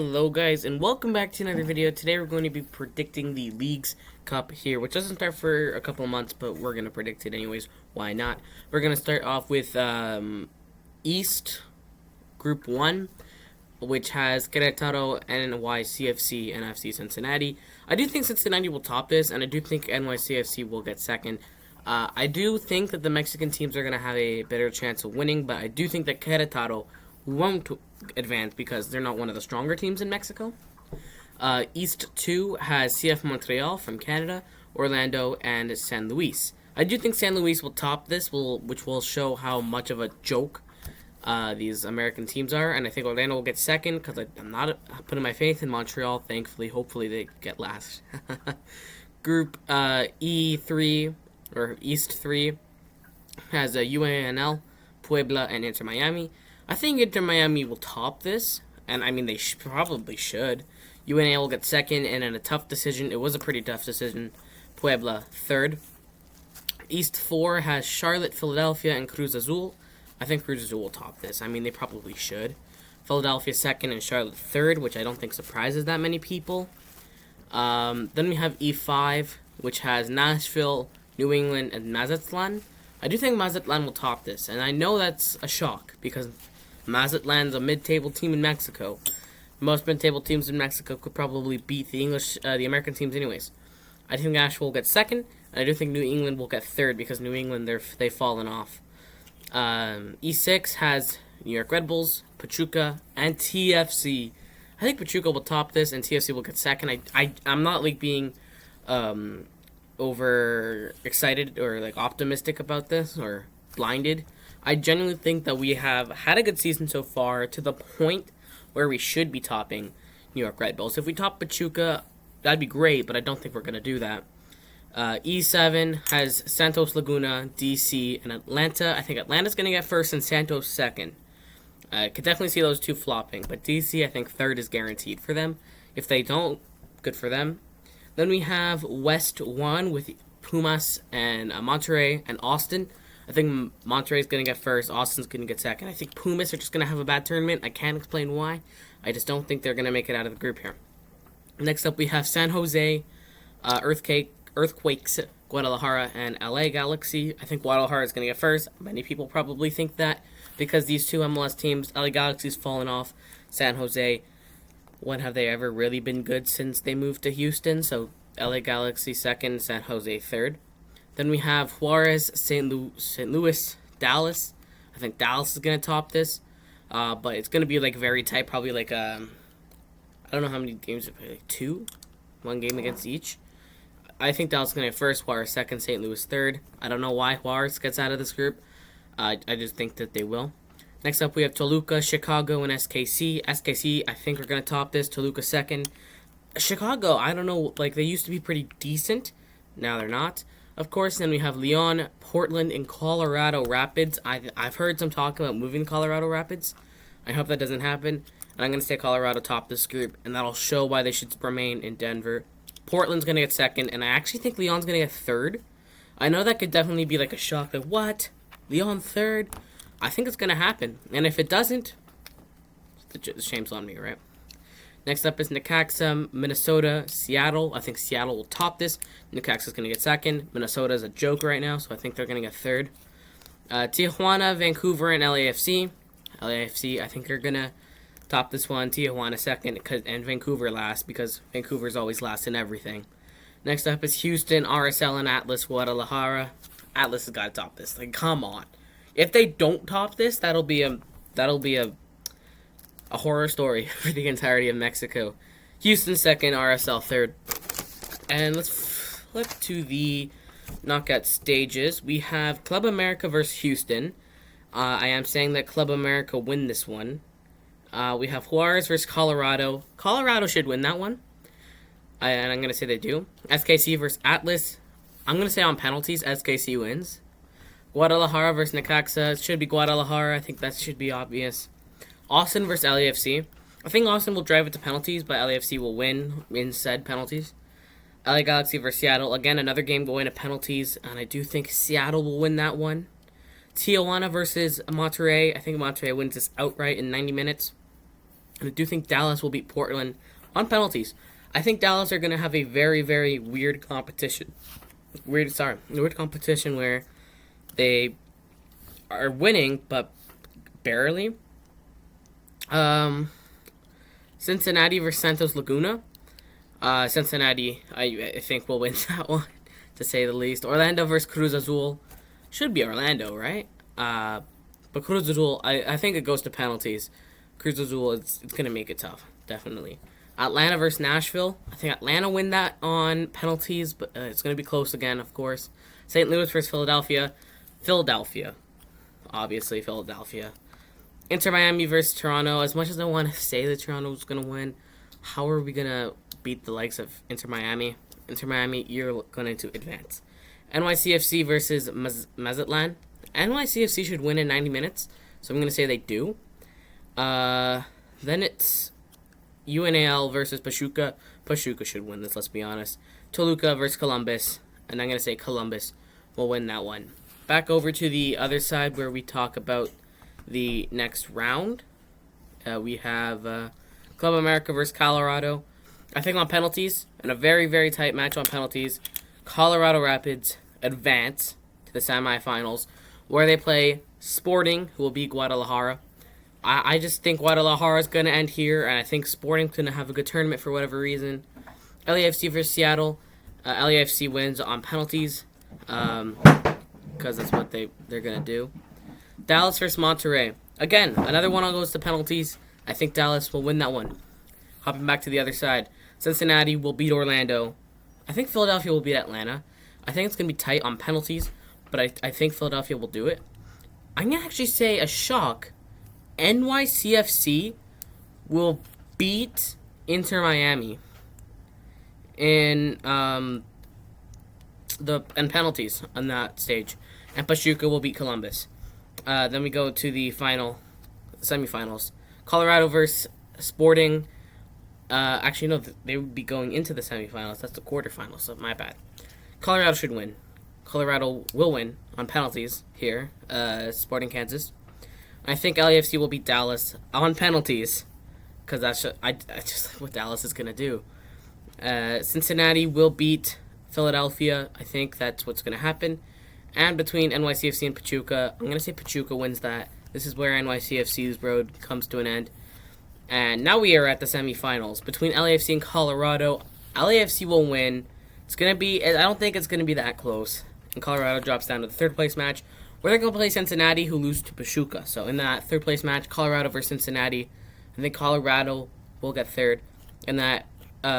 Hello guys and welcome back to another video. Today we're going to be predicting the Leagues Cup here, which doesn't start for a couple of months, but we're going to predict it anyways. Why not? We're going to start off with East Group 1, which has Querétaro, NYCFC, and FC Cincinnati. I do think Cincinnati will top this, and I do think NYCFC will get second. I do think that the Mexican teams are going to have a better chance of winning, but I do think that Querétaro won't advance because they're not one of the stronger teams in Mexico. East 2 has CF Montreal from Canada, Orlando, and San Luis. I do think San Luis will top this, which will show how much of a joke these American teams are, and I think Orlando will get second because I'm not putting my faith in Montreal. Thankfully, hopefully they get last. Group E3 or East 3 has UANL, Puebla, and Inter Miami. I think Inter Miami will top this, and I mean they probably should. UNA will get second, and in a tough decision, it was a pretty tough decision, Puebla third. East 4 has Charlotte, Philadelphia, and Cruz Azul. I think Cruz Azul will top this. I mean they probably should. Philadelphia second and Charlotte third, which I don't think surprises that many people. Then we have E5, which has Nashville, New England, and Mazatlan. I do think Mazatlan will top this, and I know that's a shock because Mazatlan's a mid-table team in Mexico. Most mid-table teams in Mexico could probably beat the American teams anyways. I think Nashville will get second, and I do think New England will get third because New England, they've fallen off. E6 has New York Red Bulls, Pachuca, and TFC. I think Pachuca will top this, and TFC will get second. I'm not like being over excited or like optimistic about this or blinded. I genuinely think that we have had a good season so far to the point where we should be topping New York Red Bulls. If we top Pachuca, that'd be great, but I don't think we're going to do that. E7 has Santos Laguna, DC, and Atlanta. I think Atlanta's going to get first and Santos second. I could definitely see those two flopping, but DC, I think third is guaranteed for them. If they don't, good for them. Then we have West 1 with Pumas and Monterrey and Austin. I think Monterrey's going to get first, Austin's going to get second. I think Pumas are just going to have a bad tournament. I can't explain why. I just don't think they're going to make it out of the group here. Next up, we have San Jose, Earthquakes, Guadalajara, and LA Galaxy. I think Guadalajara is going to get first. Many people probably think that because these two MLS teams, LA Galaxy's fallen off. San Jose, when have they ever really been good since they moved to Houston? So LA Galaxy second, San Jose third. Then we have Juarez, St. Louis, Dallas. I think Dallas is going to top this. But it's going to be like very tight. Probably like, I don't know how many games they play. Like 2? 1 game against each. I think Dallas is going to get first. Juarez second. St. Louis third. I don't know why Juarez gets out of this group. I just think that they will. Next up we have Toluca, Chicago, and SKC. SKC, I think, are going to top this. Toluca second. Chicago, I don't know. Like, they used to be pretty decent. Now they're not. Of course, then we have Leon, Portland, and Colorado Rapids. I've heard some talk about moving Colorado Rapids. I hope that doesn't happen. And I'm going to say Colorado top this group, and that'll show why they should remain in Denver. Portland's going to get second, and I actually think Leon's going to get third. I know that could definitely be like a shock. Like, what? Leon third? I think it's going to happen. And if it doesn't, the shame's on me, right? Next up is Necaxa, Minnesota, Seattle. I think Seattle will top this. Necaxa's going to get second. Minnesota is a joke right now, so I think they're going to get third. Tijuana, Vancouver, and LAFC. LAFC, I think they're going to top this one. Tijuana second, and Vancouver last, because Vancouver's always last in everything. Next up is Houston, RSL, and Atlas, Guadalajara. Atlas has got to top this. Like, come on. If they don't top this, that'll be a horror story for the entirety of Mexico. Houston second, RSL third. And let's flip to the knockout stages. We have Club America versus Houston. I am saying that Club America win this one. We have Juarez versus Colorado. Colorado should win that one. And I'm going to say they do. SKC versus Atlas. I'm going to say on penalties, SKC wins. Guadalajara versus Necaxa. It should be Guadalajara. I think that should be obvious. Austin versus LAFC. I think Austin will drive it to penalties, but LAFC will win in said penalties. LA Galaxy versus Seattle. Again, another game going to penalties, and I do think Seattle will win that one. Tijuana versus Monterrey. I think Monterrey wins this outright in 90 minutes. And I do think Dallas will beat Portland on penalties. I think Dallas are going to have a very, very weird competition. Weird competition where they are winning, but barely. Cincinnati versus Santos Laguna. Cincinnati, I think, will win that one, to say the least. Orlando versus Cruz Azul. Should be Orlando, right? But Cruz Azul, I think it goes to penalties. Cruz Azul, it's going to make it tough, definitely. Atlanta versus Nashville. I think Atlanta win that on penalties, but it's going to be close again, of course. St. Louis versus Philadelphia. Philadelphia. Obviously, Philadelphia. Inter Miami versus Toronto. As much as I want to say that Toronto's going to win, how are we going to beat the likes of Inter Miami? Inter Miami, you're going to advance. NYCFC versus Mazatlan. NYCFC should win in 90 minutes, so I'm going to say they do. Then it's UNAL versus Pachuca. Pachuca should win this, let's be honest. Toluca versus Columbus, and I'm going to say Columbus will win that one. Back over to the other side where we talk about the next round. We have Club America versus Colorado. I think on penalties, in a very, very tight match on penalties, Colorado Rapids advance to the semifinals, where they play Sporting, who will beat Guadalajara. I just think Guadalajara is going to end here, and I think Sporting's going to have a good tournament for whatever reason. LAFC versus Seattle. LAFC wins on penalties, because that's what they're going to do. Dallas versus Monterrey. Again, another one goes to penalties. I think Dallas will win that one. Hopping back to the other side. Cincinnati will beat Orlando. I think Philadelphia will beat Atlanta. I think it's going to be tight on penalties, but I think Philadelphia will do it. I'm going to actually say a shock. NYCFC will beat Inter Miami in penalties on that stage, and Pachuca will beat Columbus. Then we go to the semifinals. Colorado versus Sporting. Actually, no, they would be going into the semifinals. That's the quarterfinals, so my bad. Colorado should win. Colorado will win on penalties here. Sporting Kansas. I think LAFC will beat Dallas on penalties, because I just like what Dallas is going to do. Cincinnati will beat Philadelphia. I think that's what's going to happen. And between NYCFC and Pachuca, I'm going to say Pachuca wins that. This is where NYCFC's road comes to an end. And now we are at the semifinals. Between LAFC and Colorado, LAFC will win. It's going to be, I don't think it's going to be that close. And Colorado drops down to the third place match, where they're going to play Cincinnati, who lose to Pachuca. So in that third place match, Colorado versus Cincinnati, I think Colorado will get third. In that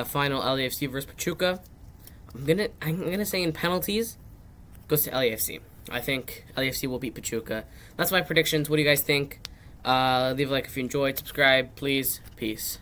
final LAFC versus Pachuca, I'm gonna say in penalties, goes to LAFC. I think LAFC will beat Pachuca. That's my predictions. What do you guys think? Leave a like if you enjoyed. Subscribe, please. Peace.